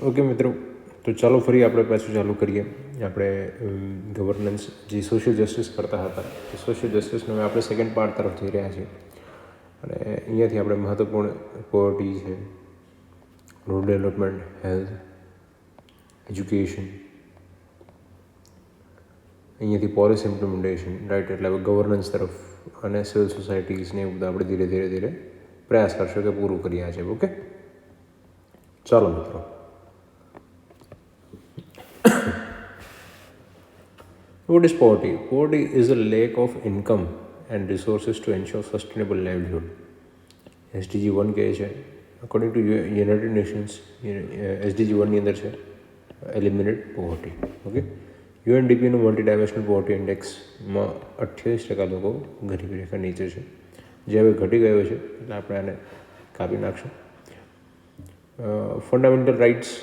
Okay મિત્રો, તો ચાલો ફરી આપણે પાછું ચાલુ કરીએ. આપણે ગવર્નન્સ જે સોશિયલ જસ્ટિસ કરતા હતા એ સોશિયલ જસ્ટિસનો આપણે સેકન્ડ પાર્ટ તરફ જઈ રહ્યા છીએ. અને અહીંયાથી આપણે મહત્ત્વપૂર્ણ પોવર્ટી છે, રૂરલ ડેવલપમેન્ટ, હેલ્થ, એજ્યુકેશન, અહીંયાથી પોલિસી ઇમ્પ્લિમેન્ટેશન, રાઈટ, એટલે હવે ગવર્નન્સ તરફ અને સિવિલ સોસાયટીઝને એવું બધું આપણે ધીરે ધીરે પ્રયાસ કરશો કે પૂરું કર્યા છે. ઓકે, ચાલો મિત્રો. What is poverty? Poverty is a lack of income and resources to ensure sustainable livelihood. SDG 1 કહે છે, according to United Nations, SDG 1ની અંદર છે એલિમિનેટ પોવર્ટી. ઓકે, UNDPનું મલ્ટી ડાયમેન્શનલ પોવર્ટી ઇન્ડેક્સમાં 28% લોકો ગરીબી રેખા નીચે છે, જે હવે ઘટી ગયો છે, એટલે આપણે આને કાપી નાખશું. ફંડામેન્ટલ રાઇટ્સ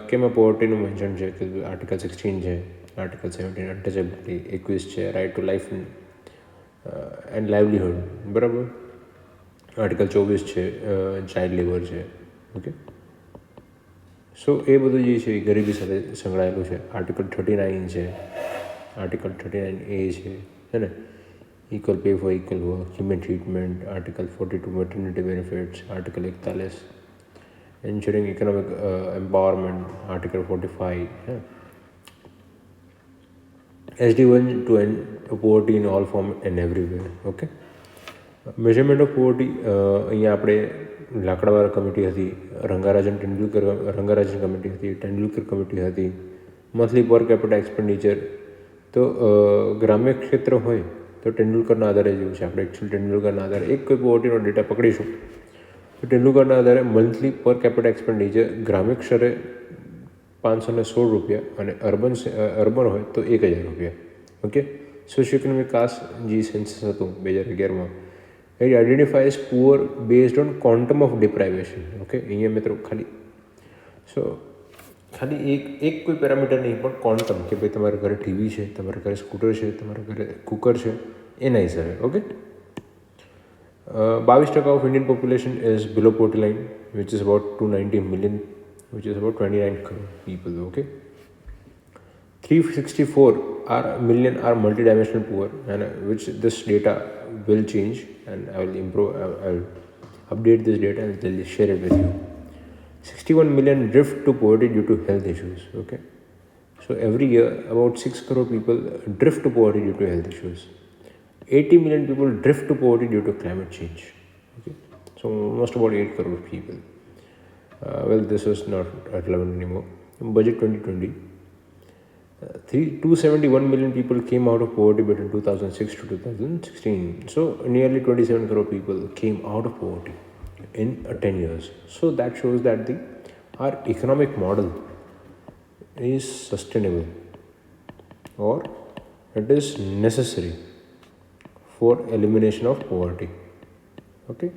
કેમાં પોવર્ટીનું મેન્શન છે કે આર્ટિકલ 16 છે, આર્ટિકલ 17 અનટચેબિલિટી, 21 છે right to life and livelihood, બરાબર. આર્ટિકલ 24 છે ચાઇલ્ડ લેબર છે. ઓકે, સો એ બધું જે છે એ ગરીબી સાથે સંકળાયેલું છે. આર્ટિકલ 39 છે, આર્ટિકલ 39A છે ને, equal pay for equal work, human treatment, article 42 maternity benefits, article 41 ensuring economic empowerment, article 45, SD1 to end poverty in all form and everywhere. Okay, measurement of poverty અહીંયા આપણે લાકડાવાળા committee હતી, રંગારાજન committee હતી, ટેન્ડુલકર committee હતી. Monthly પર capita expenditure તો ગ્રામ્ય ક્ષેત્ર હોય તો ટેન્ડુલકરના આધારે જેવું છે. આપણે એકચ્યુઅલી ટેન્ડુલકરના આધારે એક કોઈ પોવર્ટીનો ડેટા પકડીશું તો ટેન્ડુલકરના આધારે મંથલી પર કેપિટા એક્સપેન્ડિચર ગ્રામ્ય ક્ષેત્રે 516 રૂપિયા અને અર્બન હોય તો 1000 રૂપિયા. ઓકે, સોશિયો ઇકોનોમિક કાસ્ટ જે સેન્સસ હતું 2011માં, it identifies poor based on quantum of deprivation. Okay, અહીંયા મિત્રો ખાલી એક કોઈ પેરામીટર નહીં, પણ ક્વોન્ટમ, કે ભાઈ તમારા ઘરે ટીવી છે, તમારા ઘરે સ્કૂટર છે, તમારા ઘરે કુકર છે, એના હિસાબે. Okay, 22% of Indian population is below poverty line, which is about 290 million, which is about 29 crore people. Okay, 364 million are multidimensional poor, and which this data will change, and I will update this data and I'll share it with you. 61 million drift to poverty due to health issues. Okay, so every year about 6 crore people drift to poverty due to health issues. 80 million people drift to poverty due to climate change. Okay, so almost about 8 crore people. Well, this is not relevant anymore. In budget 2020, 271 million people came out of poverty between 2006 to 2016. So nearly 27 crore people came out of poverty in 10 years. So that shows that our economic model is sustainable, or it is necessary for elimination of poverty. Okay,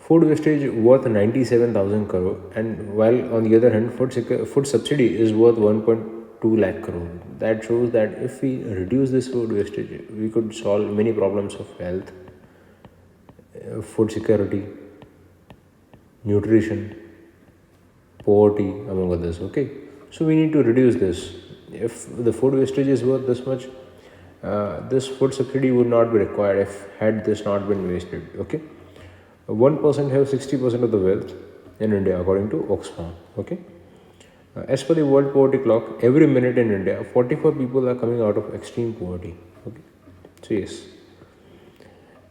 food wastage worth 97,000 crore, and while on the other hand food subsidy is worth 1.2 lakh crore. That shows that if we reduce this food wastage, we could solve many problems of health, food security, nutrition, poverty, among others. Okay, so we need to reduce this. If the food wastage is worth this much, this food subsidy would not be required if had this not been wasted. Okay, 1% have 60% of the wealth in India according to Oxfam. Okay, as per the World Poverty Clock, every minute in India 44 people are coming out of extreme poverty. Okay, so yes,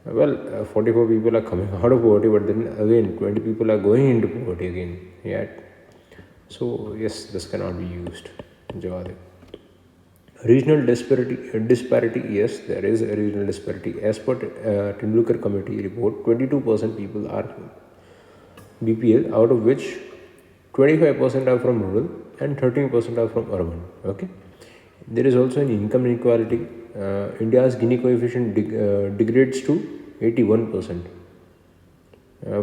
well, 44 people are coming out of poverty, but then again 20 people are going into poverty again. Yeah, so yes, this cannot be used. Jawad. Regional disparity, yes, there is a regional disparity. As per Tendulkar Committee report, 22% people are BPL, out of which 25% are from rural and 13% are from urban. Okay, there is also an income inequality. India's Gini coefficient degrades to 81%.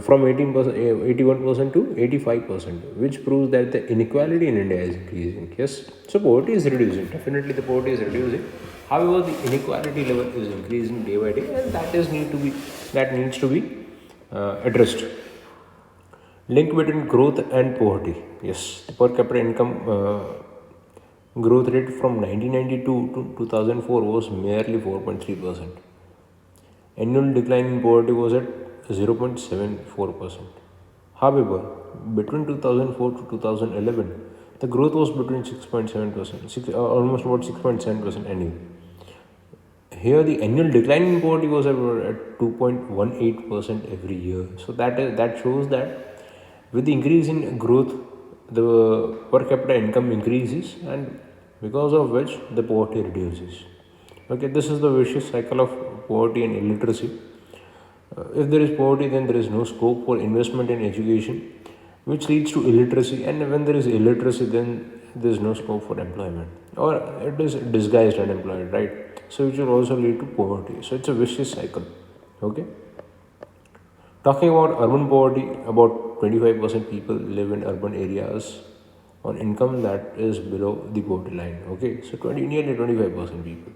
From 81% to 85%, which proves that the inequality in India is increasing. Yes, so poverty is reducing. Definitely, the poverty is reducing. However, the inequality level is increasing day by day, and that needs to be addressed. Link between growth and poverty. Yes, the per capita income growth rate from 1992 to 2004 was merely 4.3%. Annual decline in poverty was at 0.74%. However, between 2004 to 2011, the growth was between 6.7%, almost about 6.7% annually. Here, the annual decline in poverty was at 2.18% every year. So that shows that with the increase in growth, the per capita income increases, and because of which the poverty reduces. Okay, this is the vicious cycle of poverty and illiteracy. If there is poverty, then there is no scope for investment in education, which leads to illiteracy. And when there is illiteracy, then there is no scope for employment, or it is disguised unemployed, right? So which will also lead to poverty. So it's a vicious cycle. Okay. Talking about urban poverty, about 25% people live in urban areas on income that is below the poverty line. Okay, so nearly 25% people.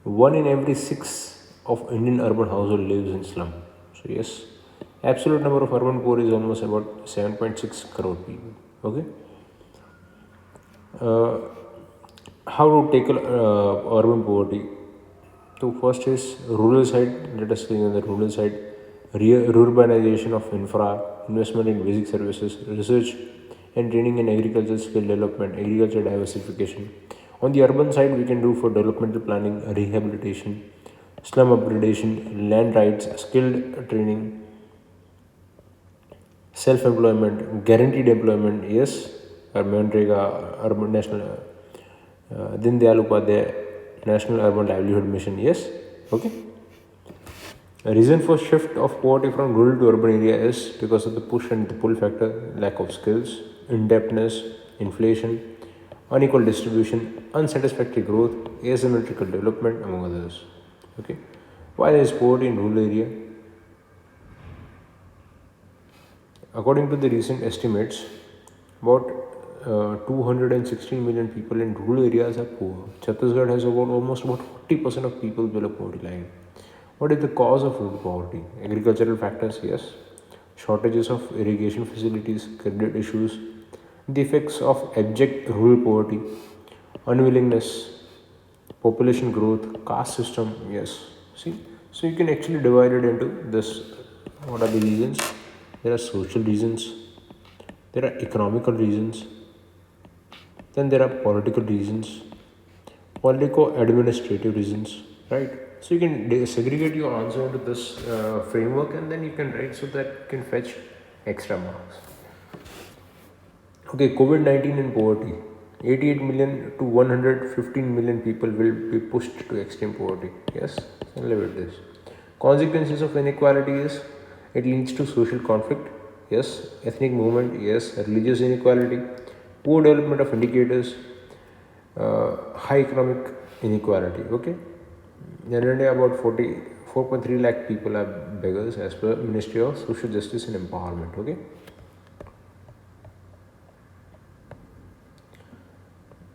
One in every six of Indian urban household lives in slum. So yes, absolute number of urban poor is almost about 7.6 crore people. Okay. Uh, how to tackle urban poverty? So first is rural side. Let us see on the rural side, urbanization of infra, investment in basic services, research and training in agriculture skill development, agriculture diversification. On the urban side, we can do for developmental planning, rehabilitation, slum upgradation, land rights, skilled training, self-employment, guaranteed employment. Yes, Manrega, Urban National, Din Dayal Upadhyay, National Urban Livelihood Mission. Yes, okay. A reason for shift of poverty from rural to urban area is because of the push and the pull factor, lack of skills, indebtedness, inflation, unequal distribution, unsatisfactory growth, asymmetrical development, among others. Okay. Why there is poverty in rural area? According to the recent estimates, about 216 million people in rural areas are poor. Chhattisgarh has almost about 40% of people below poverty line. What is the cause of rural poverty? Agricultural factors, yes. Shortages of irrigation facilities, credit issues, the effects of abject rural poverty, unwillingness, population growth, caste system, yes. See, so you can actually divide it into this. What are the reasons? There are social reasons, there are economical reasons, then there are political reasons, political administrative reasons, right? So you can segregate your answer into this framework, and then you can write so that you can fetch extra marks. Okay, COVID-19 and poverty. 88 million to 115 million people will be pushed to extreme poverty. Yes, I'll live with this. Consequences of inequality is it leads to social conflict. Yes, ethnic movement. Yes, religious inequality, poor development of indicators, high economic inequality. Okay, in India, about 44.3 lakh people are beggars as per Ministry of Social Justice and Empowerment. Okay.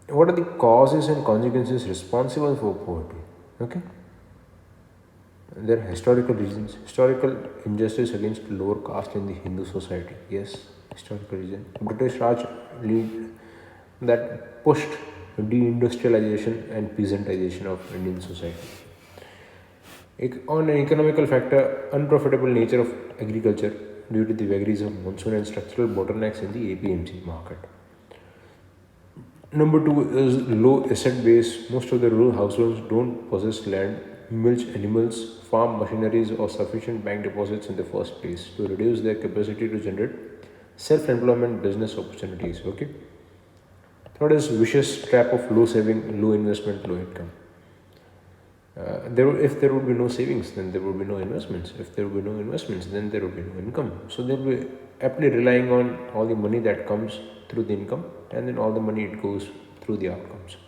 What are the causes and consequences responsible for poverty? Okay. There are historical reasons. Historical injustice against lower caste in the Hindu society. Yes, historical reason. British Raj lead that pushed deindustrialization and peasantization of Indian society. On an economical factor, unprofitable nature of agriculture due to the vagaries of monsoon and structural bottlenecks in the APMC market. Number two is low asset base. Most of the rural households don't possess land, mulch animals, farm machineries, or sufficient bank deposits in the first place to reduce their capacity to generate self-employment business opportunities. Okay. Third is vicious trap of low saving, low investment, low income. If there would be no savings, then there would be no investments. If there would be no investments, then there would be no income. So they'll be aptly relying on all the money that comes through the income, and then all the money it goes through the outcomes.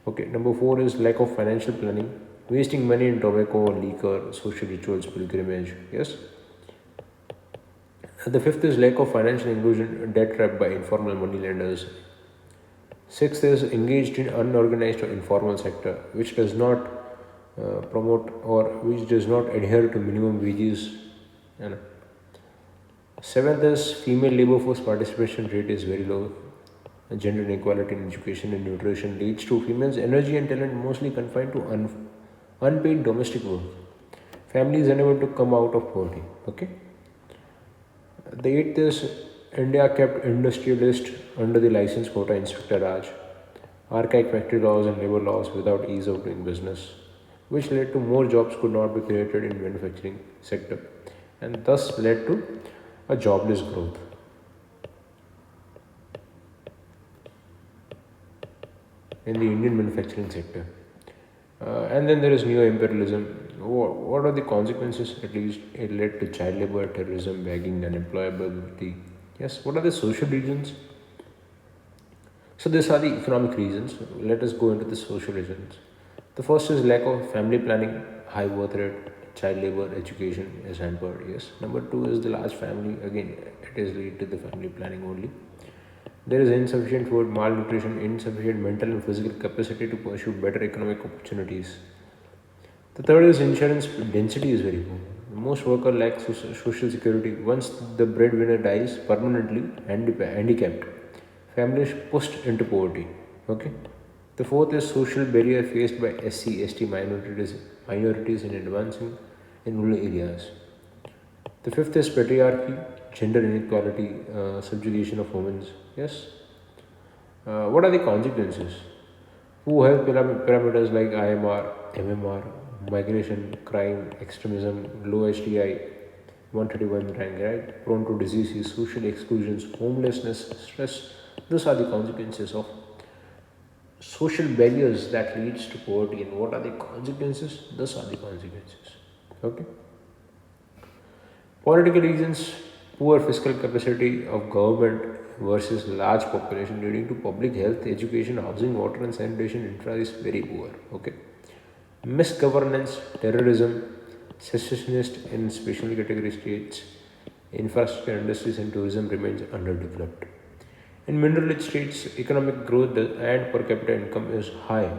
Okay, number four is lack of financial planning, wasting money in tobacco, liquor, social rituals, pilgrimage. Yes. The fifth is lack of financial inclusion, debt trap by informal money lenders. Sixth is engaged in unorganized or informal sector, which does not promote or which does not adhere to minimum wages. You know. Seventh is female labor force participation rate is very low. Gender inequality in education and nutrition leads to females' energy and talent mostly confined to unpaid domestic work. Families unable to come out of poverty. Okay. The eighth is India kept industrialists under the license quota inspector Raj, archaic factory laws and labor laws without ease of doing business, which led to more jobs could not be created in manufacturing sector, and thus led to a jobless growth. In the Indian manufacturing sector. And then there is neo-imperialism. What are the consequences? At least it led to child labor, terrorism, begging, unemployability. Yes, what are the social reasons? So these are the economic reasons. Let us go into the social reasons. The first is lack of family planning, high birth rate, child labor, education is hampered. Yes. Number two is the large family. Again, it is related to the family planning only. There is insufficient food, malnutrition, insufficient mental and physical capacity to pursue better economic opportunities. The third is insurance density is very poor. Most workers lack social security. Once the breadwinner dies permanently handicapped, families pushed into poverty. Okay. The fourth is social barrier faced by SC, ST minorities in advancing in rural areas. The fifth is patriarchy, gender inequality, subjugation of women. Yes. What are the consequences? Poor health parameters like IMR, MMR, migration, crime, extremism, low HDI, 131 rank, right? Prone to diseases, social exclusions, homelessness, stress. Those are the consequences of social barriers that leads to poverty. And what are the consequences? Those are the consequences. Okay. Political reasons, poor fiscal capacity of government versus large population leading to public health, education, housing, water and sanitation infra is very poor. Okay. Misgovernance, terrorism, secessionist in special category states, infrastructure, industries and tourism remains underdeveloped. In mineral rich states, economic growth and per capita income is high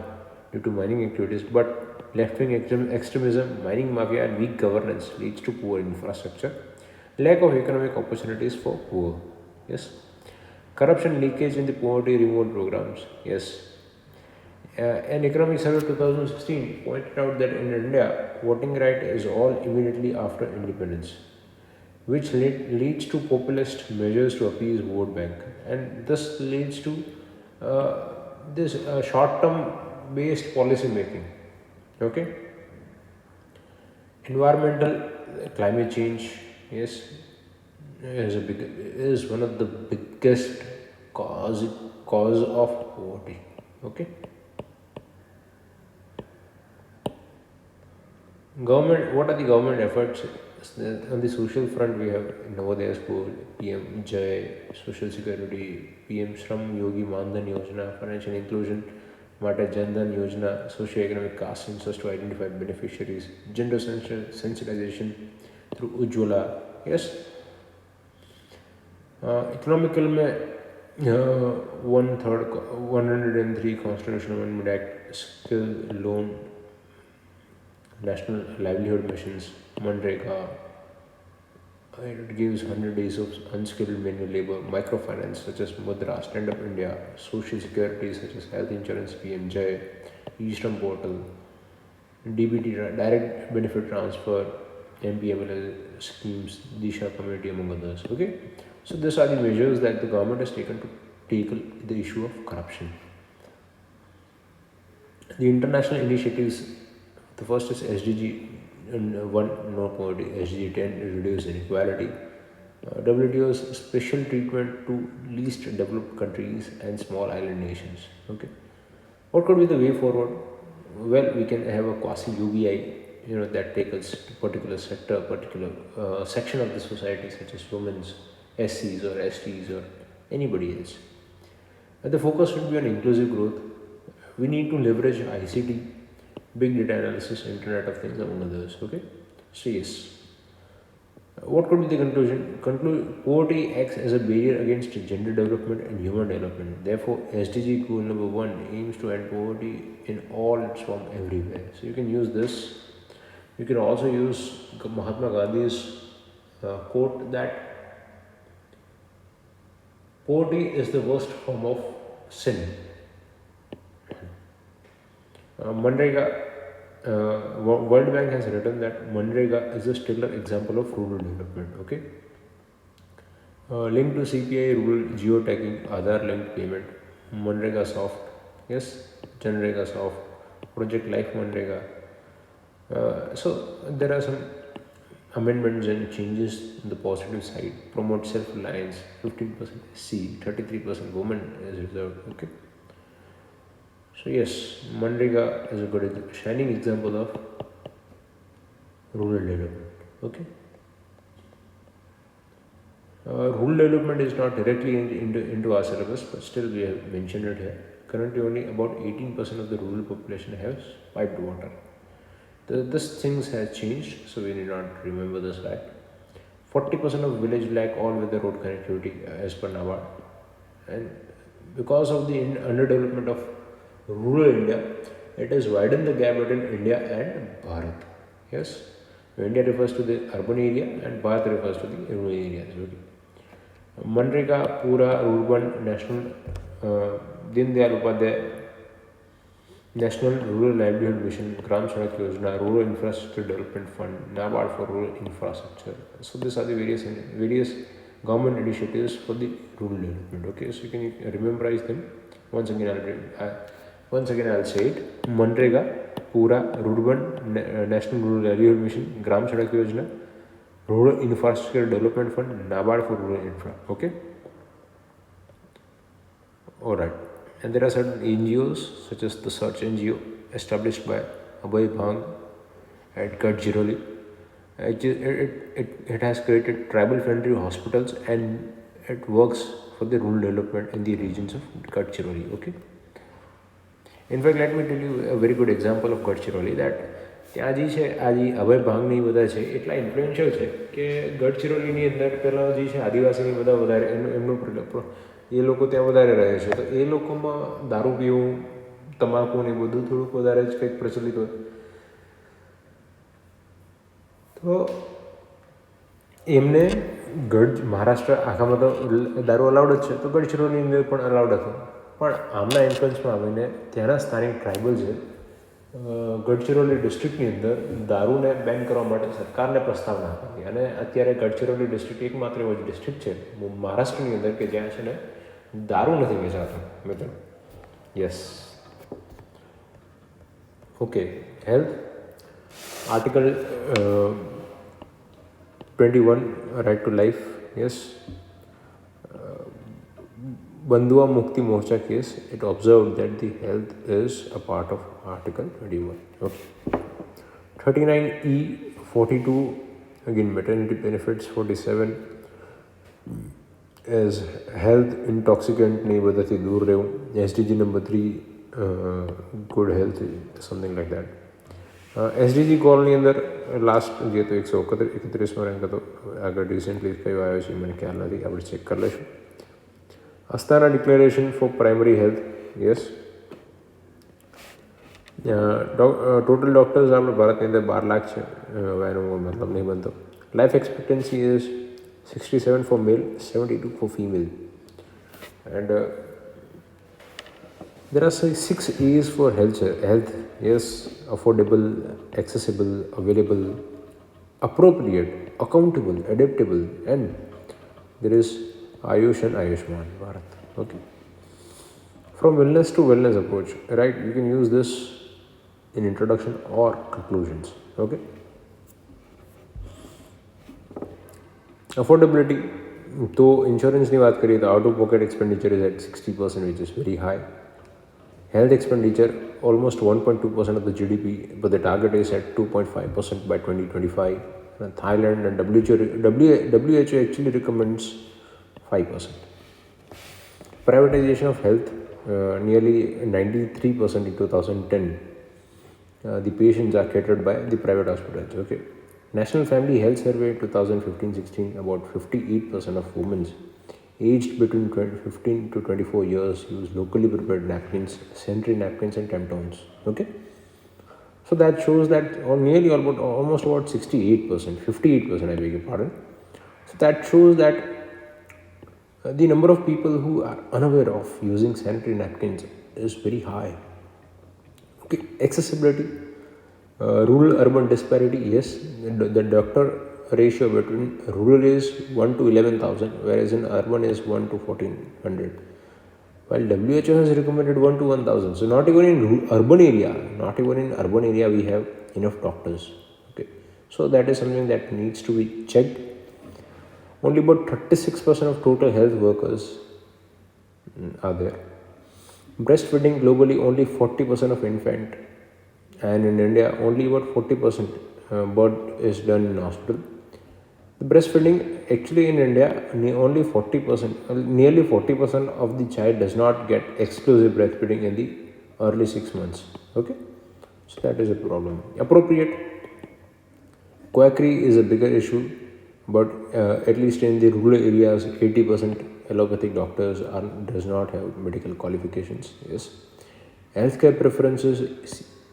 due to mining activities, but left-wing extremism, mining mafia, and weak governance leads to poor infrastructure, lack of economic opportunities for poor. Yes, corruption, leakage in the poverty removal programs. Yes, an economic survey 2016 pointed out that in India, voting right is all immediately after independence, which leads to populist measures to appease vote bank, and this leads to uh, this short-term based policy making. Okay, environmental climate change, yes, is one of the biggest cause cause of poverty. Okay, government. What are the government efforts? On the social front, we have Navodaya School, PM Jai, Social Security, PM Shram Yogi Mandan Yojana, Financial Inclusion, Mata Jandan Yojana, Socio-Economic Caste Census to identify beneficiaries, gender sensitization through Ujjwala. Yes, economical में one third 103 Constitutional Amendment Act, skill loan, national livelihood missions, Manrega. It gives 100 days of unskilled manual labor, microfinance such as Mudra, Stand Up India, social security such as health insurance, PMJ, Eastern Portal, DBT, direct benefit transfer, MPML schemes, Disha community, among others. Okay, so these are the measures that the government has taken to tackle the issue of corruption. The international initiatives, the first is SDG and one no poverty, SDG 10 reduce inequality. WTO's special treatment to least developed countries and small island nations. Okay, what could be the way forward? Well, we can have a quasi UBI, that tackles a particular sector, particular section of the society, such as women's, SCs or STs or anybody else. And the focus should be on inclusive growth. We need to leverage ICT, big data analysis, Internet of Things, among others. Okay, so yes. What could be the conclusion? Poverty acts as a barrier against gender development and human development. Therefore, SDG goal number one aims to end poverty in all its form everywhere. So you can use this. You can also use Mahatma Gandhi's quote that Poverty is the worst form of sin. Manrega, World Bank has written that Manrega is a stellar example of rural development. Okay, linked to CPI, rural geotagging, Aadhaar linked payment, Manrega Soft, yes, Janrega Soft, Project Life Manrega. So there are some amendments and changes in the positive side. Promote self-reliance, 15% SC, 33% women is reserved. Okay. So yes, Manrega is a good shining example of rural development. Okay. Rural development is not directly into our syllabus, but still we have mentioned it here. Currently, only about 18% of the rural population has piped water. This things has changed, so we need not remember this fact. 40% of village lack all-weather road connectivity as per NABARD, and because of the underdevelopment of rural India, it has widened the gap between India and Bharat. Yes, India refers to the urban area and Bharat refers to the rural areas. Okay. Manrega, Pura, Urban, National, Din Dayal Upadhyay, National Rural Livelihood Mission, Gram Sadak Yojana, Rural Infrastructure Development Fund, NABARD for Rural Infrastructure. So these are the various government initiatives for the rural development. Okay, so you can rememberize them. Once again I'll say it. Manrega, Pura, Urban, National Rural Livelihood Mission, Gram Sadak Yojana, Rural Infrastructure Development Fund, NABARD for Rural Infra. Okay. Alright. And there are certain NGOs such as the Search NGO established by Abhay Bhang at Gadchiroli. It has created tribal friendly hospitals and it works for the rural development in the regions of Gadchiroli. Okay. In fact, let me tell you a very good example of Gadchiroli that ત્યાં જે છે આ જે અભય ભાંગની બધા છે એટલા influential છે કે ગઢચિરોલીની અંદર પહેલાં જે છે આદિવાસીની બધા વધારે એમનું એ લોકો ત્યાં વધારે રહે છે તો એ લોકોમાં દારૂ પીવું તમાકુ ને બધું થોડુંક વધારે જ કંઈક પ્રચલિત હોય તો એમને મહારાષ્ટ્ર આખામાં તો દારૂ અલાઉડ જ છે તો ગઢચિરોલીની અંદર પણ અલાઉડ હતું પણ આમના ઇન્ફ્લુઅન્સમાં આવીને ત્યાંના સ્થાનિક ટ્રાઇબલ છે ગઢચિરોલી ડિસ્ટ્રિક્ટની અંદર દારૂને બેન કરવા માટે સરકારને પ્રસ્તાવના આપી અને અત્યારે ગઢચિરોલી ડિસ્ટ્રિક્ટ એકમાત્ર એવો ડિસ્ટ્રિક્ટ છે મહારાષ્ટ્રની અંદર કે જ્યાં છે ને દારૂ નથી વેચાતો મિત્રો yes okay health article 21 right to life yes Bandua Mukti Morcha case, it observed that the health is a part of Article 21. Okay. 39E 42 again maternity benefits 47 is health intoxicant nahi badati dur rehu SDG number 3 good health something like that. SDG call ની અંદર last જે તો 131માં rank હતો આગળ recently કયો આવ્યો છે મને ખ્યાલ નથી આપણે ચેક કરી લઈશું Astana Declaration for Primary Health, yes. Total doctors આપણે ભારતની અંદર 12 લાખ છે હવે એનો મતલબ નહીં બનતો life એક્સપેક્ટન્સી is 67 for male 72 for female and there are 6 A's for health yes affordable accessible available appropriate accountable adaptable and there is Ayush and Ayushman Bharat. Okay. From wellness to wellness approach, right? You can use this in introduction or conclusions. Okay. Affordability. तो insurance की बात करिए तो out of pocket expenditure is at 60% which is very high. Health expenditure almost 1.2% of the GDP, but the target is at 2.5% by 2025. And Thailand and WHO actually recommends 5%. Privatization of health, nearly 93% in 2010. The patients are catered by the private hospitals. Okay. National Family Health Survey 2015-16, about 58% of women aged between 15 to 24 years use locally prepared napkins, sanitary napkins and tampons. Okay. So that shows that almost about 68%, 58% I beg your pardon. So that shows that The number of people who are unaware of using sanitary napkins is very high. Okay, accessibility, rural urban disparity, yes, the doctor ratio between rural is 1 to 11,000, whereas in urban is 1 to 1400. While WHO has recommended 1 to 1000. So, not even in urban area, we have enough doctors. Okay, so that is something that needs to be checked. Only about 36% of total health workers are there. Breastfeeding globally, only 40% of infant, and in India only about 40% birth is done in hospital. The breastfeeding actually in India only 40%, nearly 40% of the child does not get exclusive breastfeeding in the early 6 months. Okay, so that is a problem. Appropriate quackery is a bigger issue, but at least in the rural areas, 80% allopathic doctors does not have medical qualifications. Yes, healthcare preferences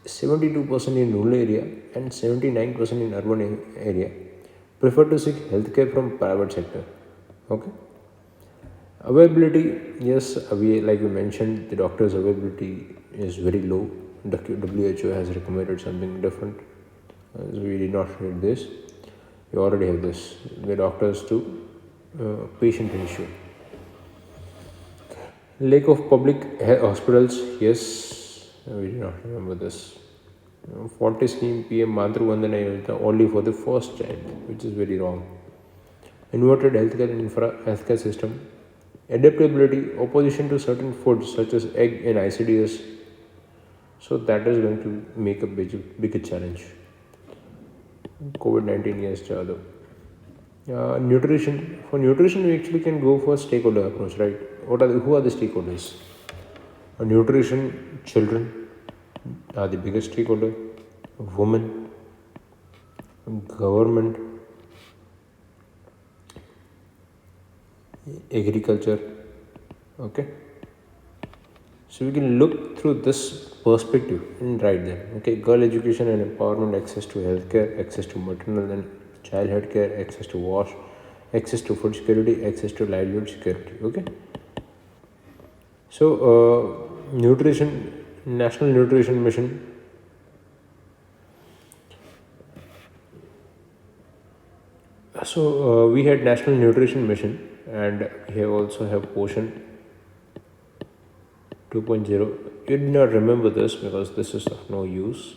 72% in rural area and 79% in urban area prefer to seek healthcare from private sector. Okay, availability, yes, we like we mentioned, the doctors availability is very low. The WHO has recommended something different. So we did not read this. We already have this. The doctors to patient ratio. Lack of public hospitals. Yes, we did not remember this. 40 scheme PM Matru Vandana Yojana only for the first child, which is very wrong. Inverted healthcare system. Adaptability, opposition to certain foods such as egg and ICDS. So that is going to make a bigger challenge. COVID-19, yes, Jadhav. Nutrition. For nutrition, we actually can go for stakeholder approach, right? Who are the stakeholders? Nutrition, children are the biggest stakeholder. Women, government, agriculture. Okay. So we can look through this perspective and write them. Okay, girl education and empowerment, access to healthcare, access to maternal and child healthcare, access to wash, access to food security, access to livelihood security. Okay. So nutrition, national nutrition mission. So we had national nutrition mission, and we have also have Poshan 2.0. You did not remember this because this is of no use.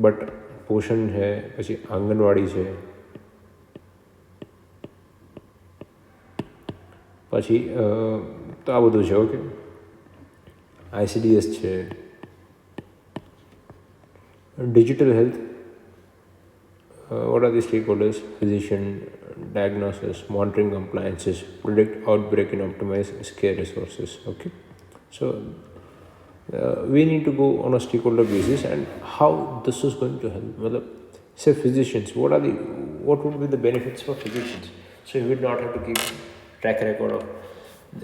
But પોષણ છે, પછી આંગણવાડી છે, પછી તો આ બધું છે. Okay, ICDS છે, digital health. What are the stakeholders? Physician, diagnosis, monitoring compliances, predict outbreak and optimize care resources. Okay, so we need to go on a stakeholder basis and how this is going to help. Well, say physicians, what would be the benefits for physicians? So he would not have to keep track record of.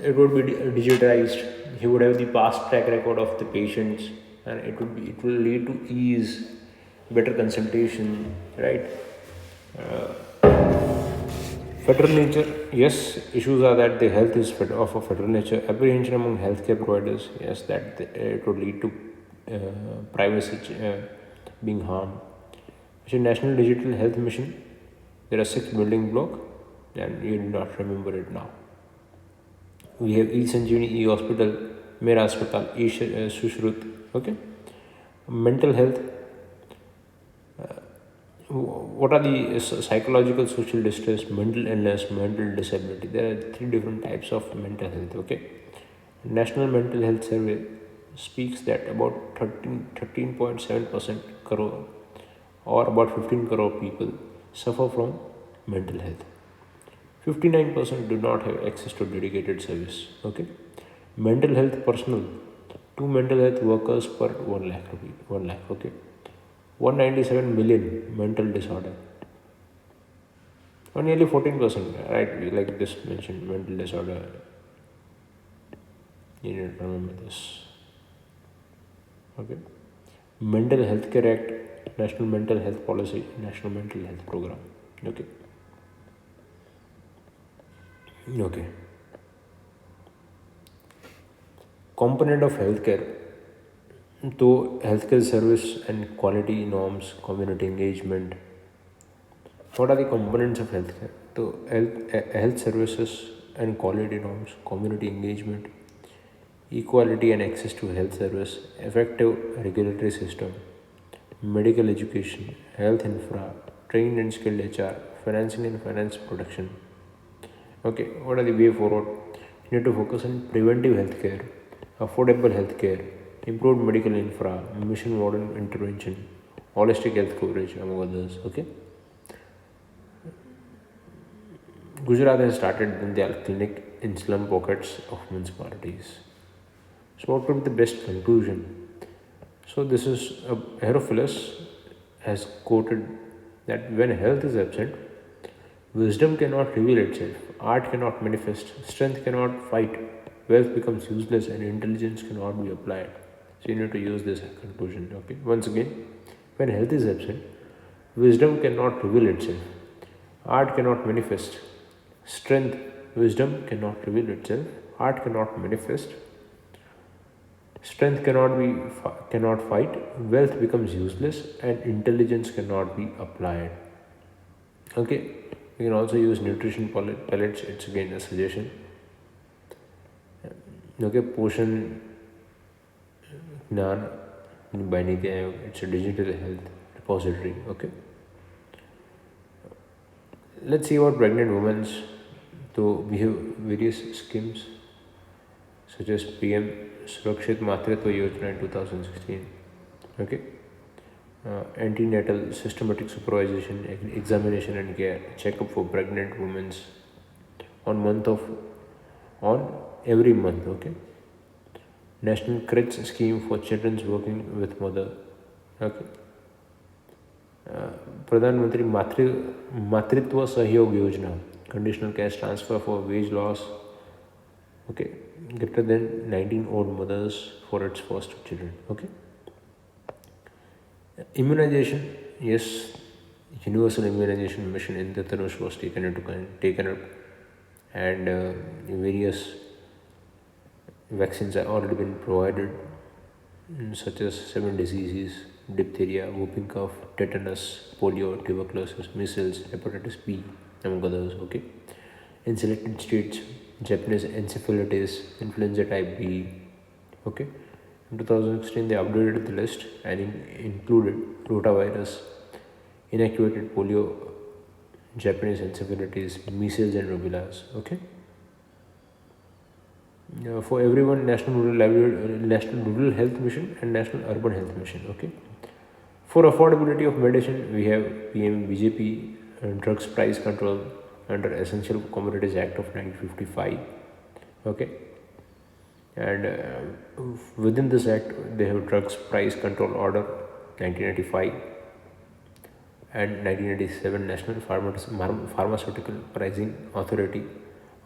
It would be digitized. He would have the past track record of the patients, and it will lead to ease, better consultation, right? Federal nature, yes, issues are that the health is of a federal nature. Apprehension among healthcare providers, yes, that it would lead to privacy being harmed. So National Digital Health Mission, there are 6 building blocks, and you do not remember it now. We have E-Sanjeevani, E-Hospital, Mera Hospital, E-Sushrut. Okay, mental health. What are the psychological, social distress, mental illness, mental disability? There are 3 different types of mental health. Okay, National Mental Health Survey speaks that about 13.7% crore or about 15 crore people suffer from mental health. 59% do not have access to dedicated service. Okay, mental health personnel, 2 mental health workers per 1 lakh rupee, 1 lakh. Okay, 197 million mental disorder, or nearly 14%, right? Like this mentioned, mental disorder. You need to remember this. Okay, Mental Health Care Act, National Mental Health Policy, National Mental Health Program. Okay, Okay. Component of healthcare. To healthcare service and quality norms, community engagement. What are the components of healthcare? So health services and quality norms, community engagement, equality and access to health service, effective regulatory system, medical education, health infra, trained and skilled HR, financing and finance protection. Okay, what are the way forward? You need to focus on preventive healthcare, affordable healthcare, improved medical infra, mission modern intervention, holistic health coverage, among others. Okay, Gujarat has started Dindayal Clinic in slum pockets of municipalities. So, what would be the best conclusion? So, this is Herophilus has quoted that when health is absent, wisdom cannot reveal itself, art cannot manifest, strength cannot fight, wealth becomes useless, and intelligence cannot be applied. So, you need to use this conclusion. Okay, once again, when health is absent, wisdom cannot reveal itself, art cannot manifest, strength, wisdom cannot reveal itself, art cannot manifest, strength cannot fight, wealth becomes useless, and intelligence cannot be applied. Okay, you can also use nutrition pellets. It's again a suggestion. Okay, Poshan Gnan by Niti Aayog. It's a digital health repository. Okay, let's see about pregnant women. So we have various schemes such as PM Surakshit Matritva Yojana in 2016. Okay, antenatal systematic supervision, examination and care, checkup for pregnant women on month of on every month. Okay, National CRITS scheme for children working with mother. Okay, Pradhan Mantri Matritva Sahyog Yojana, conditional cash transfer for wage loss. Okay, greater than 19 old mothers for its first children. Okay, immunization. Yes, universal immunization mission in the Dhanush was taken up, and various vaccines are already been provided, such as 7 diseases: diphtheria, whooping cough, tetanus, polio, tuberculosis, measles, hepatitis B, among others. Okay, in selected states, Japanese encephalitis, influenza type B. Okay, in 2016 they updated the list and included rotavirus, inactivated polio, Japanese encephalitis, measles, and rubella. Okay. For everyone, National Rural Health Mission and National Urban Health Mission. Okay. For affordability of medicine, we have PM BJP drugs price control under Essential Commodities Act of 1955. Okay, and within this act, they have drugs price control order 1995 and 1997 National Pharmaceutical Pricing Authority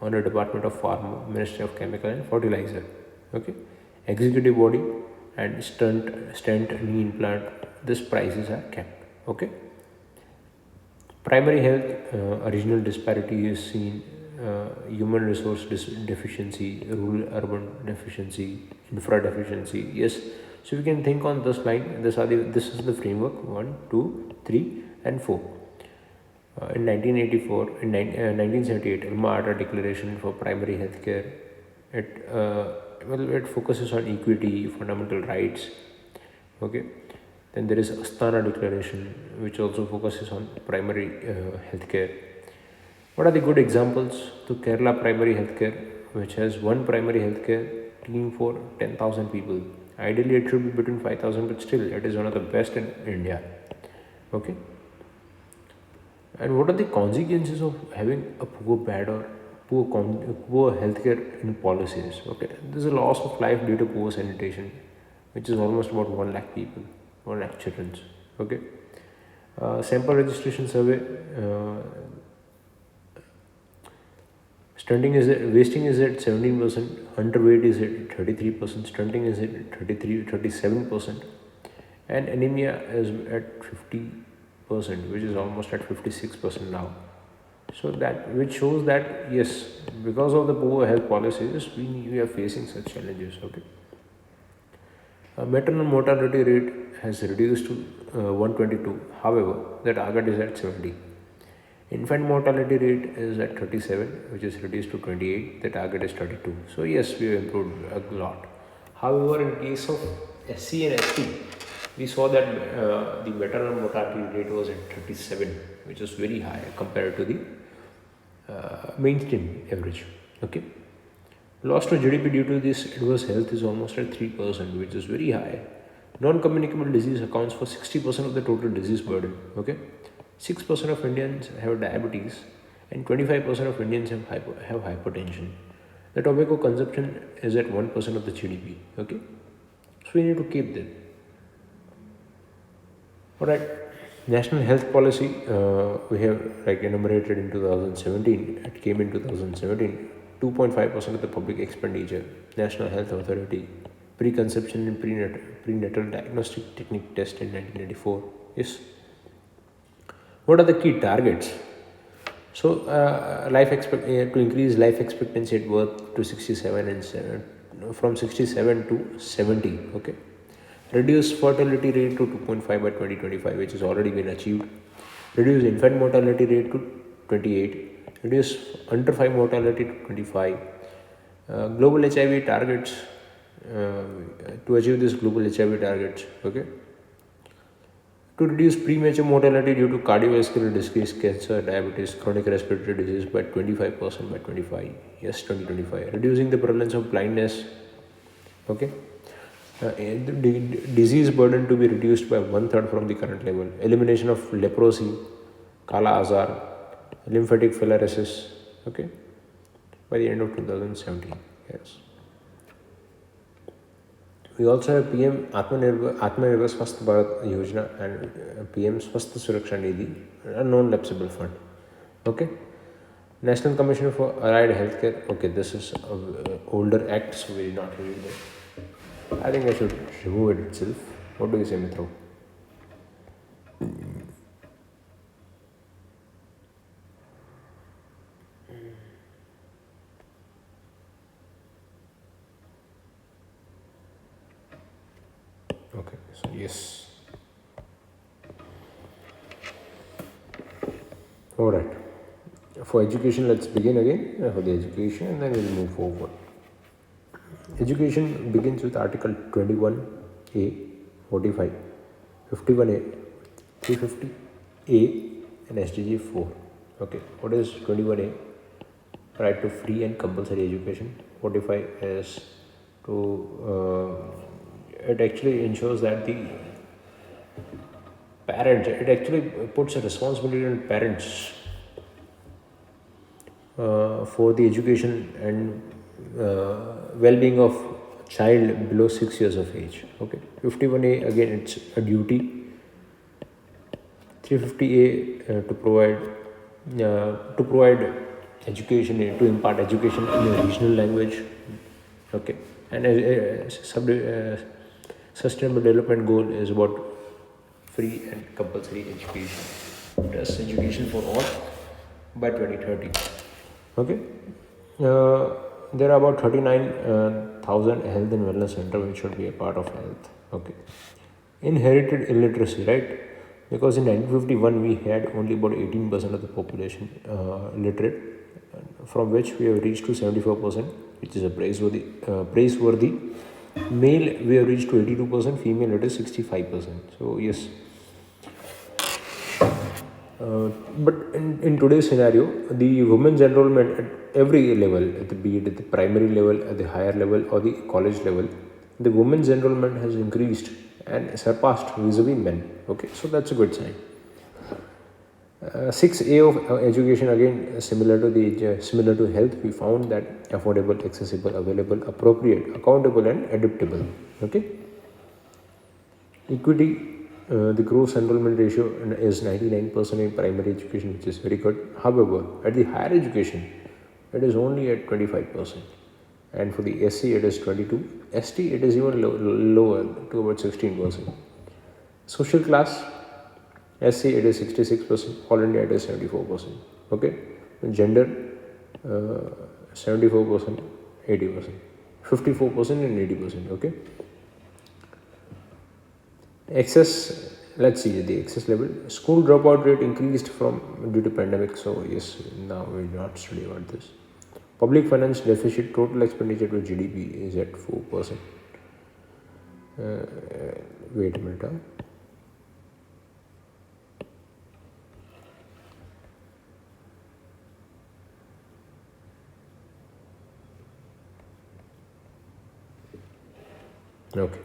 under Department of Pharma, Ministry of Chemical and Fertilizer. Okay, executive body and stent knee implant. These prices are kept. Okay, primary health regional disparity is seen. Human resource deficiency, rural urban deficiency, infra deficiency. Yes, so we can think on this line. This is the framework 1, 2, 3, and 4. In 1984, in 1978, Alma-Ata Declaration for Primary Healthcare. It focuses on equity, fundamental rights. Okay, then there is Astana Declaration, which also focuses on primary healthcare. What are the good examples to Kerala Primary Healthcare, which has one primary healthcare team for 10,000 people? Ideally, it should be between 5,000, but still, it is one of the best in India. Okay. And what are the consequences of having a poor healthcare in policies? Okay, there's a loss of life due to poor sanitation, which is almost about 1 lakh people, 1 lakh children. Okay, sample registration survey. Stunting is wasting is at 17%, underweight is at 33%, stunting is at 37%, and anemia is at 50%, which is almost at 56% now. So that which shows that yes, because of the poor health policies, we are facing such challenges. Okay, maternal mortality rate has reduced to 122. However, the target is at 70. Infant mortality rate is at 37, which is reduced to 28. The target is 32. So yes, we have improved a lot. However, in case of SC and ST, we saw that the maternal mortality rate was at 37, which is very high compared to the mainstream average. Okay. Loss to GDP due to this adverse health is almost at 3%, which is very high. Non-communicable disease accounts for 60% of the total disease burden. Okay, 6% of Indians have diabetes, and 25% of Indians have hypertension. The tobacco consumption is at 1% of the GDP. Okay, so we need to keep that. All right. National health policy, we have like enumerated in 2017. It came in 2017. 2.5% of the public expenditure. National Health Authority, preconception and prenatal diagnostic technique test in 1994. Yes. What are the key targets? So, to increase life expectancy at birth to 67 and from 67 to 70. Okay, reduce fertility rate to 2.5 by 2025, which has already been achieved. Reduce infant mortality rate to 28. Reduce under 5 mortality to 25. Global HIV targets, to achieve this global HIV targets. Okay, to reduce premature mortality due to cardiovascular disease, cancer, diabetes, chronic respiratory disease by 25% by 25. Yes, 2025. Reducing the prevalence of blindness. Okay. And the disease burden to be reduced by 1/3 from the current level. Elimination of leprosy, Kala Azar, lymphatic filariasis. Okay, by the end of 2017. Yes. We also have PM Atmanirbhar Swasth Bharat Yojana and PM Swasth Suraksha Nidhi, a non-lapsable fund. Okay. National Commission for Allied Healthcare. Okay, this is an older act, so we did not read that. I think I should remove it itself. What do you say, Mithro? Okay, so yes. All right. For education, let's begin again for the education and then we'll move forward. Education begins with Article 21A, 45, 51A, 350A, and SDG 4. Okay, what is 21A? Right to free and compulsory education. 45 is it actually ensures that the parents, it actually puts a responsibility on parents for the education and well-being of child below 6 years of age. Okay, 51A, again it's a duty. 350A, to provide education, to impart education in a regional language. Okay, and sustainable development goal is about free and compulsory education. Just education for all by 2030. Okay. There are about 39,000 health and wellness centers which should be a part of health. Okay. Inherited illiteracy, right? Because in 1951 we had only about 18% of the population literate, from which we have reached to 74%, which is a praiseworthy. Male we have reached to 82%, female it is 65%. So yes. But in today's scenario, the women's enrollment at every level, be it at the primary level, at the higher level, or the college level, the women's enrollment has increased and surpassed vis-a-vis men. Okay, so that's a good sign. 6A of education, again similar to health, we found that affordable, accessible, available, appropriate, accountable, and adaptable. Okay. Equity. The gross enrollment ratio is 99% in primary education, which is very good. However, at the higher education, it is only at 25%. And for the SC, it is 22%. ST, it is even lower, to about 16%. Social class, SC, it is 66%. All India, it is 74%. Okay. Gender, 74%, 80%, 54% and 80%. Okay. Excess, let's see the excess level. School dropout rate increased from due to pandemic. So yes, now we will not study about this. Public finance deficit, total expenditure to GDP is at 4%. Wait a minute. Okay.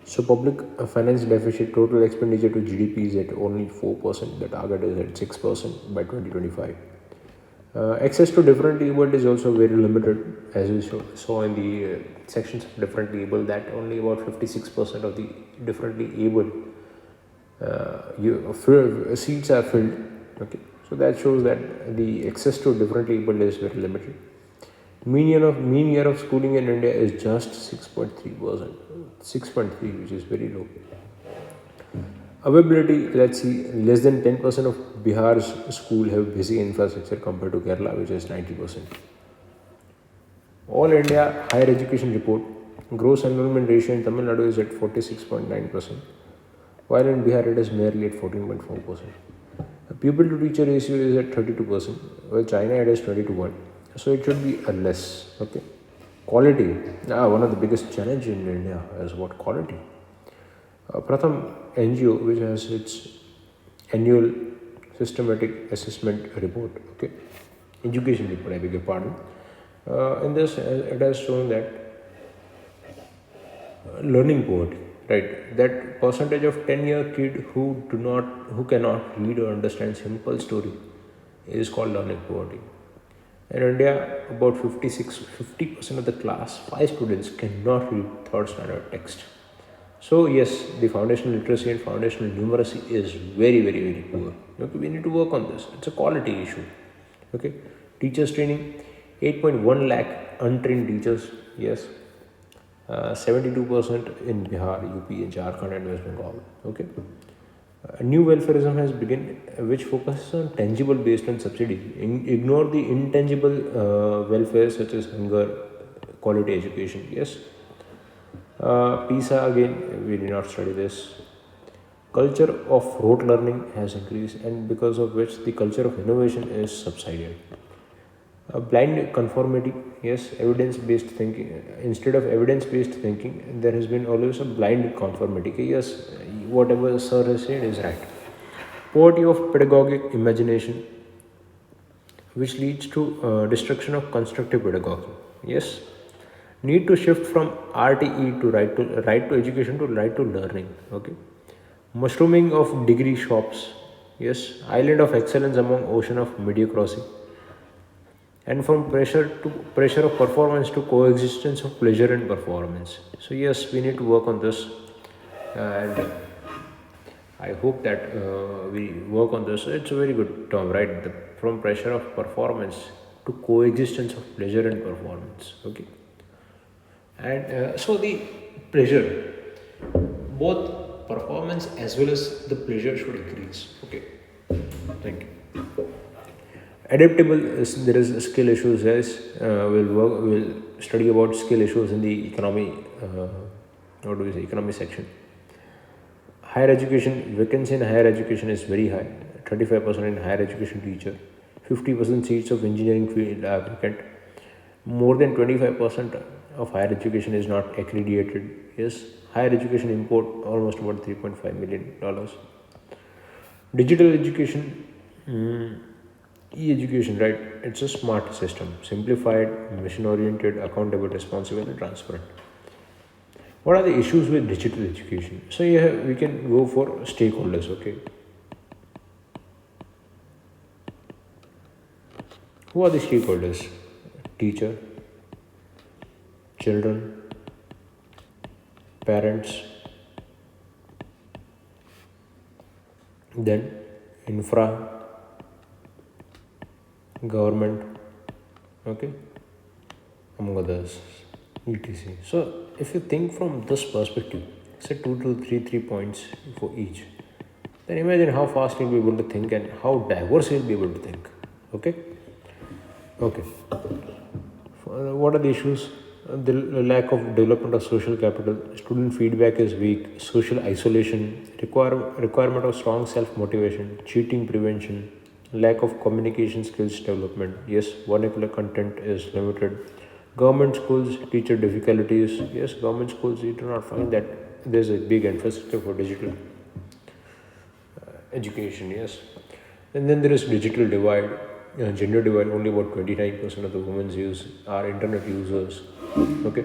So public finance deficit, total expenditure to GDP is at only 4%. The target is at 6% by 2025. Access to differently abled is also very limited, as we saw in the sections of differently abled, that only about 56% of the differently abled seats are filled. Okay, so that shows that the access to differently abled is very limited. Mean year of schooling in India is just 6.3%, 6.3, which is very low. Availability, let's see, less than 10% of Bihar's school have basic infrastructure compared to Kerala, which is 90%. All India Higher Education Report, gross enrollment ratio in Tamil Nadu is at 46.9%, while in Bihar it is merely at 14.4%. Pupil to teacher ratio is at 32%, while China it is 20 to 1. So it should be a less. Okay. Quality, one of the biggest challenge in India is what quality. Pratham NGO, which has its annual systematic assessment report, okay, education report, I beg your pardon. In this, it has shown that learning poverty, right? That percentage of 10-year kid who cannot read or understand simple story is called learning poverty. In India, about 50% of the class, 5 students cannot read third standard text. So yes, the foundational literacy and foundational numeracy is very, very, very poor. Okay, we need to work on this. It's a quality issue. Okay, teachers training, 8.1 lakh untrained teachers. Yes, 72% in Bihar, UP, and Jharkhand and West Bengal. Okay, new welfareism has begun, which focuses on tangible based on subsidy. Ignore the intangible welfare such as hunger, quality education. Yes, PISA, again, we did not study this. Culture of rote learning has increased, and because of which the culture of innovation is subsided. Blind conformity, yes, evidence based thinking. Instead of evidence based thinking, there has been always a blind conformity. Okay, yes, whatever sir has said is right. Poverty of pedagogic imagination, which leads to destruction of constructive pedagogy. Yes, need to shift from RTE to right to education to right to learning. Okay, mushrooming of degree shops. Yes, island of excellence among ocean of mediocrity, and from pressure of performance to coexistence of pleasure and performance. So yes, we need to work on this, and I hope that we work on this. It's a very good term, right? From pressure of performance to coexistence of pleasure and performance. Okay, and so the pleasure, both performance as well as the pleasure should increase. Okay, thank you. Adaptable is, there is skill issues. Yes, we'll study about skill issues in the economy. What do we say? Economy section. Higher education, vacancy in higher education is very high. 35% in higher education teacher, 50% seats of engineering field applicant. More than 25% of higher education is not accredited. Yes, higher education import almost about $3.5 million. Digital education. E-education, right? It's a smart system, simplified, mission-oriented, accountable, responsible, and transparent. What are the issues with digital education? So yeah, we can go for stakeholders. Okay, who are the stakeholders? Teacher, children, parents, then infra, government, okay, among others, etc. So if you think from this perspective, say 2 to 3 points for each, then imagine how fast you'll be able to think and how diverse you'll be able to think. Okay. Okay. What are the issues? The lack of development of social capital, student feedback is weak, social isolation, requirement of strong self motivation, cheating prevention, lack of communication skills development. Yes, vernacular content is limited. Government schools, teacher difficulties. Yes, government schools, you do not find that there's a big emphasis for digital education. Yes, and then there is digital divide, gender divide. Only about 29% of the women's use are internet users. Okay,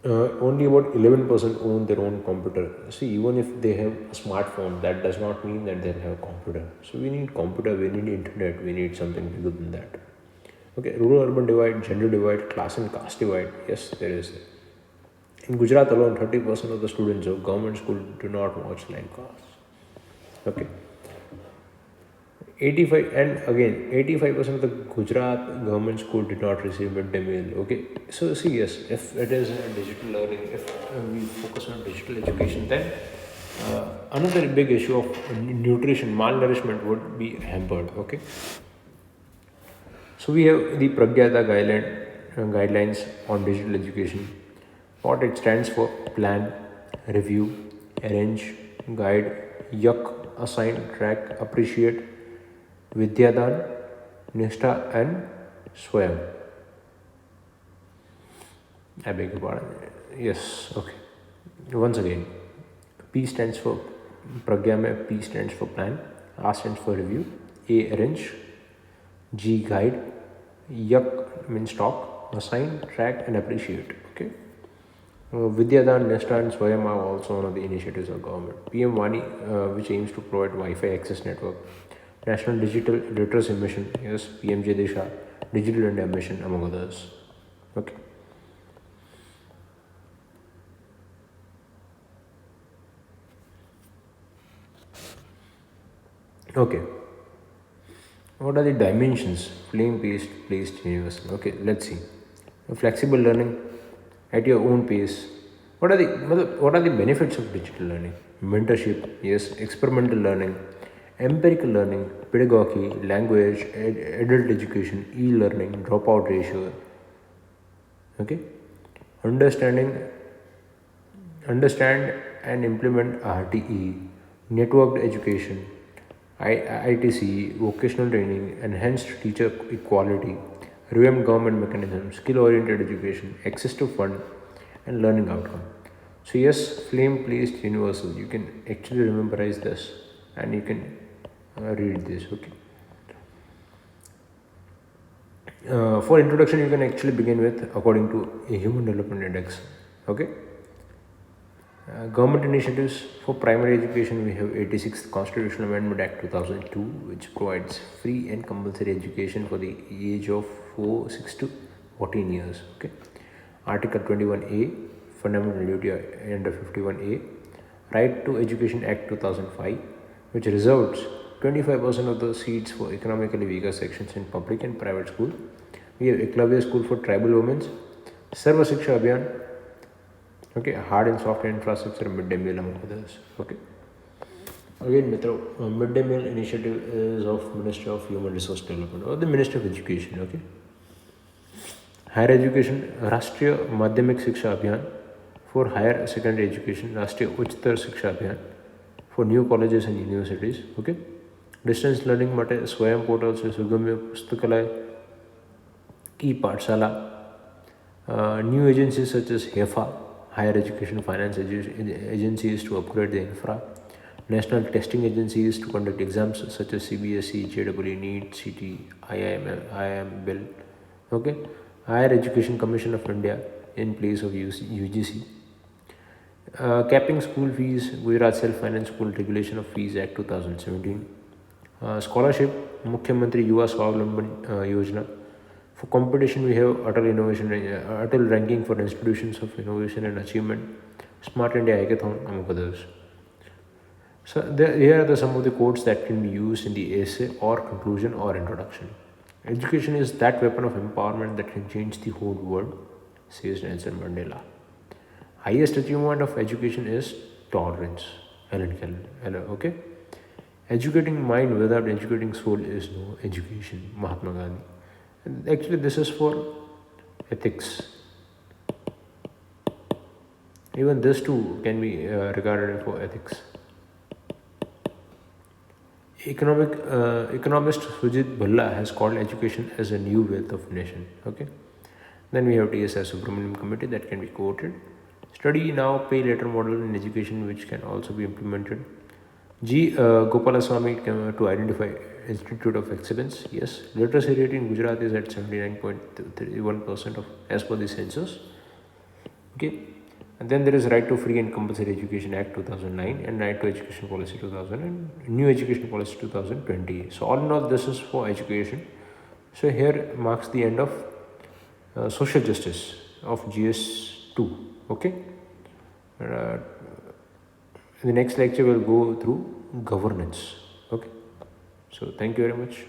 only about 11% own their own computer. See, even if they have a smartphone, that does not mean that they'll have a computer. So we need computer, we need internet, we need something bigger than that. Okay, rural urban divide, gender divide, class and caste divide. Yes, there is. In Gujarat alone, 30% of the students of government school do not watch live class. Okay, 85, and again 85% of the Gujarat government school did not receive midday meal. Okay, so see, yes, if it is a digital learning, if we focus on digital education, then another big issue of nutrition, malnourishment would be hampered. Okay, so we have the Pragyata guidelines on digital education. What it stands for: plan, review, arrange, guide, yuck, assign, track, appreciate, Vidyadan, Nishtha, and Swayam. I beg your pardon. Yes, okay. Once again, P stands for Pragya mein P stands for plan, R stands for review, A arrange, G guide, Yak means talk, assign, track, and appreciate. Okay. Vidyadan, Nesta, and Swayam are also one of the initiatives of government. PM Vani, which aims to provide Wi-Fi access network. National Digital Literacy Mission, yes, PMJ Disha, Digital India Mission, among others. Okay. Okay. What are the dimensions? Flame-based, placed, universal. Okay, let's see. Flexible learning at your own pace. What are the benefits of digital learning? Mentorship, yes. Experimental learning, empirical learning, pedagogy, language, adult education, e-learning, dropout ratio. Okay, understanding, understand and implement RTE, networked education, ITC, vocational training, enhanced teacher equality, revamped government mechanism, skill-oriented education, access to fund, and learning outcome. So yes, flame placed universal. You can actually memorize this, and you can read this. Okay. For introduction, you can actually begin with according to a Human Development Index. Okay. Government initiatives for primary education, we have 86th Constitutional Amendment Act 2002, which provides free and compulsory education for the age of 6 to 14 years. Okay. Article 21A, Fundamental Duty under 51A, Right to Education Act 2005, which reserves 25% of the seats for economically weaker sections in public and private school. We have Eklavya School for tribal women, Sarva Shiksha Abhiyan, okay, hard and soft infrastructure, midday meal, among others. Okay. Again, Mitra, midday meal initiative is of Ministry of Human Resource Development or the Ministry of Education. Okay. Higher education, Rashtriya Madhyamik Shiksha Abhiyan for higher secondary education, Rashtriya Uchtar Shiksha Abhiyan for new colleges and universities. Okay. Distance learning માટે સ્વયં portal છે, સુગમ્ય પુસ્તકાલય, e-પાઠશાલા, new agencies such as HEFA, Higher Education Finance Agencies to upgrade the infra, national testing agencies to conduct exams such as CBSE, JEE, NEET, CT, IIM, BIL. Okay, Higher Education Commission of India in place of UGC. Capping school fees, Gujarat Self-Finance School Regulation of Fees Act 2017. Scholarship, Mukhyamantri Yuva Swavlamban Yojana. For competition, we have Atal ranking for institutions of innovation and achievement, Smart India Hackathon, among others. So here are some of the quotes that can be used in the essay or conclusion or introduction. Education is that weapon of empowerment that can change the whole world, says Nelson Mandela. Highest achievement of education is tolerance. Helen Keller. Okay. Educating mind without educating soul is no education, Mahatma Gandhi. And actually this is for ethics. Even this too can be regarded for ethics. Economist Sujit Bhalla has called education as a new wealth of nation. Okay. Then we have TSS Subramanian Committee that can be quoted. Study now, pay later model in education which can also be implemented. G. Gopalaswamy to identify Institute of Excellence. Yes. Literacy rate in Gujarat is at 79.31% of as per the census. Okay. And then there is Right to Free and Compulsory Education Act 2009 and Right to Education Policy 2000 and New Education Policy 2020. So all in all, this is for education. So here marks the end of social justice of GS2. Okay. Uh, in the next lecture, we'll go through governance. Okay. So thank you very much.